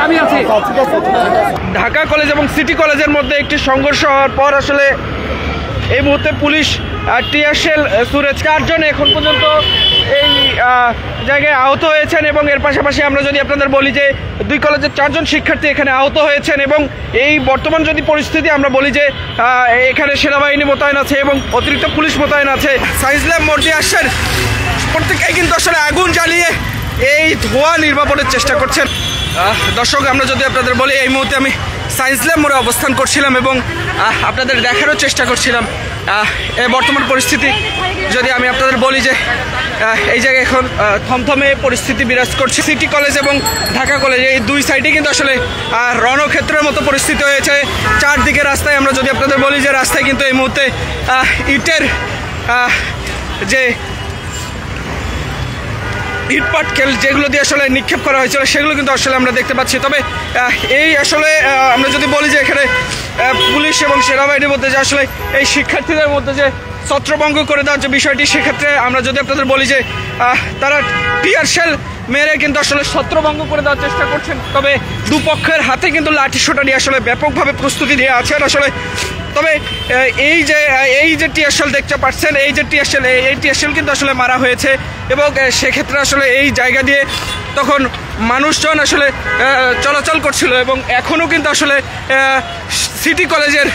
দাবি আছে। ঢাকা কলেজ এবং সিটি কলেজের মধ্যে একটি সংঘর্ষ হওয়ার পর আসলে এই মুহূর্তে পুলিশ টিয়ারশেল ছুড়ে 4 জন এখন পর্যন্ত এই জায়গায় আহত হয়েছেন এবং এর পাশাপাশি আমরা যদি আপনাদের বলি যে 2 কলেজের 4 জন শিক্ষার্থী এখানে আহত হয়েছেন এবং এই বর্তমান যদি পরিস্থিতি আমরা বলি যে এখানে সেনাবাহিনী মোতায়েন আছে এবং অতিরিক্ত পুলিশ মোতায়েন আছে। সায়েন্স ল্যাব মোড় দিয়ে আসছেন, প্রত্যেকেই কিন্তু আসলে আগুন জ্বালিয়ে এই ধোঁয়া নির্বাপনের চেষ্টা করছেন। দর্শক, আমরা যদি আপনাদের বলি এই মুহূর্তে আমি সায়েন্স ল্যাব মোড়ে অবস্থান করছিলাম এবং আপনাদের দেখারও চেষ্টা করছিলাম এই বর্তমান পরিস্থিতি। যদি আমি আপনাদের বলি যে এই জায়গায় এখন থমথমে পরিস্থিতি বিরাজ করছে। সিটি কলেজ এবং ঢাকা কলেজ এই 2 সাইডে কিন্তু আসলে রণক্ষেত্রের মতো পরিস্থিতি হয়েছে। চারদিকে রাস্তায় আমরা যদি আপনাদের বলি যে রাস্তায় কিন্তু এই মুহূর্তে ইটের যে ইটপাটকেল যেগুলো দিয়ে আসলে নিক্ষেপ করা হয়েছিল সেগুলো কিন্তু আসলে আমরা দেখতে পাচ্ছি। তবে এই আসলে আমরা যদি বলি যে এখানে পুলিশ এবং সেনাবাহিনীর মধ্যে যে আসলে এই শিক্ষার্থীদের মধ্যে যে ছত্রভঙ্গ করে দেওয়ার যে বিষয়টি, সেক্ষেত্রে আমরা যদি আপনাদের বলি যে তারা টিয়ারশেল মেরে কিন্তু আসলে ছত্রভঙ্গ করে দেওয়ার চেষ্টা করছেন। তবে দুপক্ষের হাতে কিন্তু লাঠি সোটা নিয়ে আসলে ব্যাপকভাবে প্রস্তুতি নিয়ে আছেন আসলে। তবে এই যে টিয়ারশেল দেখতে পাচ্ছেন, এই টিয়ারশেল কিন্তু আসলে মারা হয়েছে এবং সেক্ষেত্রে আসলে এই জায়গা দিয়ে তখন মানুষজন আসলে চলাচল করছিল এবং এখনও কিন্তু আসলে সিটি কলেজের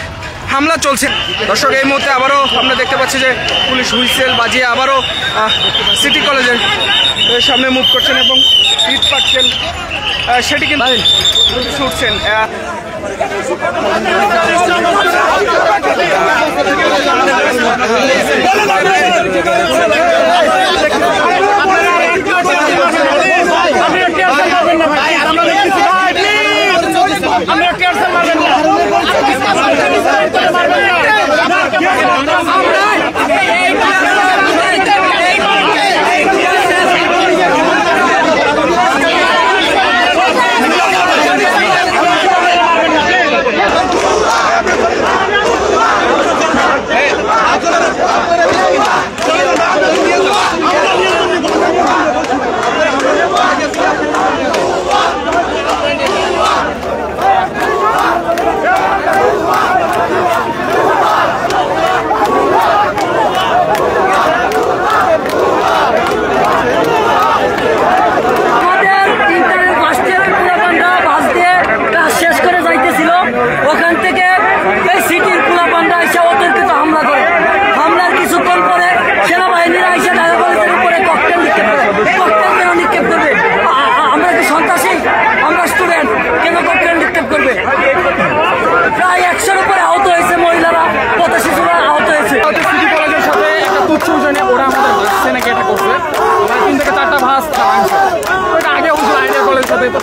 হামলা চলছে। দর্শক, এই মুহূর্তে আবারও আমরা দেখতে পাচ্ছি যে পুলিশ হুইসেল বাজিয়ে আবারও সিটি কলেজের সামনে মুভ করছেন এবং ইট পাটকেল সেটি কিন্তু ছুটছেন।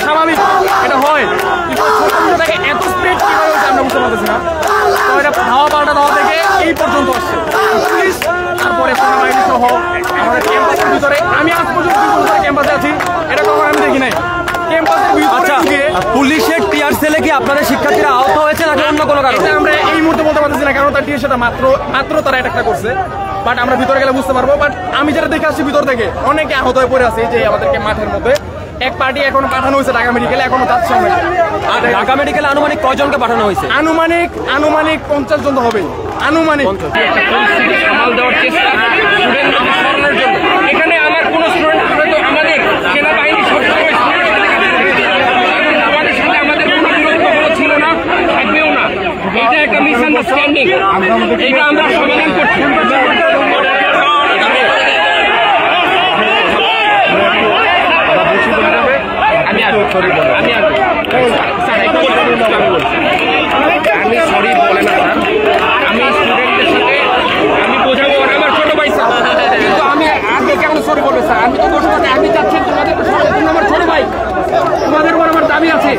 স্বাভাবিক এটা হয়, কিন্তু এত স্প্রেড কিভাবে হচ্ছে আমরা বুঝতে পারতেছি না। তো এটা হাওয়া পাল্টা দেওয়া থেকে এই পর্যন্ত আসছে পুলিশ, তারপরে সেনাবাহিনী সহ আমাদের ক্যাম্পাসের ভিতরে। আমি আজ পর্যন্ত ক্যাম্পাসে আছি, এটা কখন আমি দেখি নাই। ক্যাম্পাসের ভিতরে পুলিশের টিয়ারশেলে কি আপনাদের শিক্ষার্থীরা আহত হয়েছে নাকি অন্য কোনো কারণে আমরা এই মুহূর্তে বলতে পারতেছি না, কারণ তার টিয়ারশেলটা মাত্র তারা একটা করছে। বাট আমরা ভিতরে গেলে বুঝতে পারবো। বাট আমি যেটা দেখে আসছি ভিতর থেকে অনেকে আহত হয়ে পড়ে আছে। যে আমাদেরকে মাঠের মধ্যে এক পার্টি এখনো পাঠানো হয়েছে ঢাকা মেডিকেলে, এখনো যাচ্ছে। আর ঢাকা মেডিকেলে আনুমানিক কয়জনকে পাঠানো হয়েছে? আনুমানিক 50 জন তো হবে। আনুমানিক সামাল দেওয়ার চেষ্টা এখানে আমার কোনো স্টুডেন্ট হয়তো আমাদের সেনাবাহিনী সবসময় আমাদের সাথে আমাদের কোনো বিরোধ ছিল না, থাকবেও না। এটা একটা মিসআন্ডারস্ট্যান্ডিং, এইটা আমরা সমাধান করছি। আমি সরি বলে না স্যার, আমি স্টুডেন্টদের সাথে আমি বোঝাবো, আমার ছোট ভাই স্যার, কিন্তু আমি আগে কেমন সরি বলবো স্যার? আমি তো কষ্ট করতে আমি চাচ্ছি তোমাদের আমার ছোট ভাই, তোমাদের উপর আমার দাবি আছে।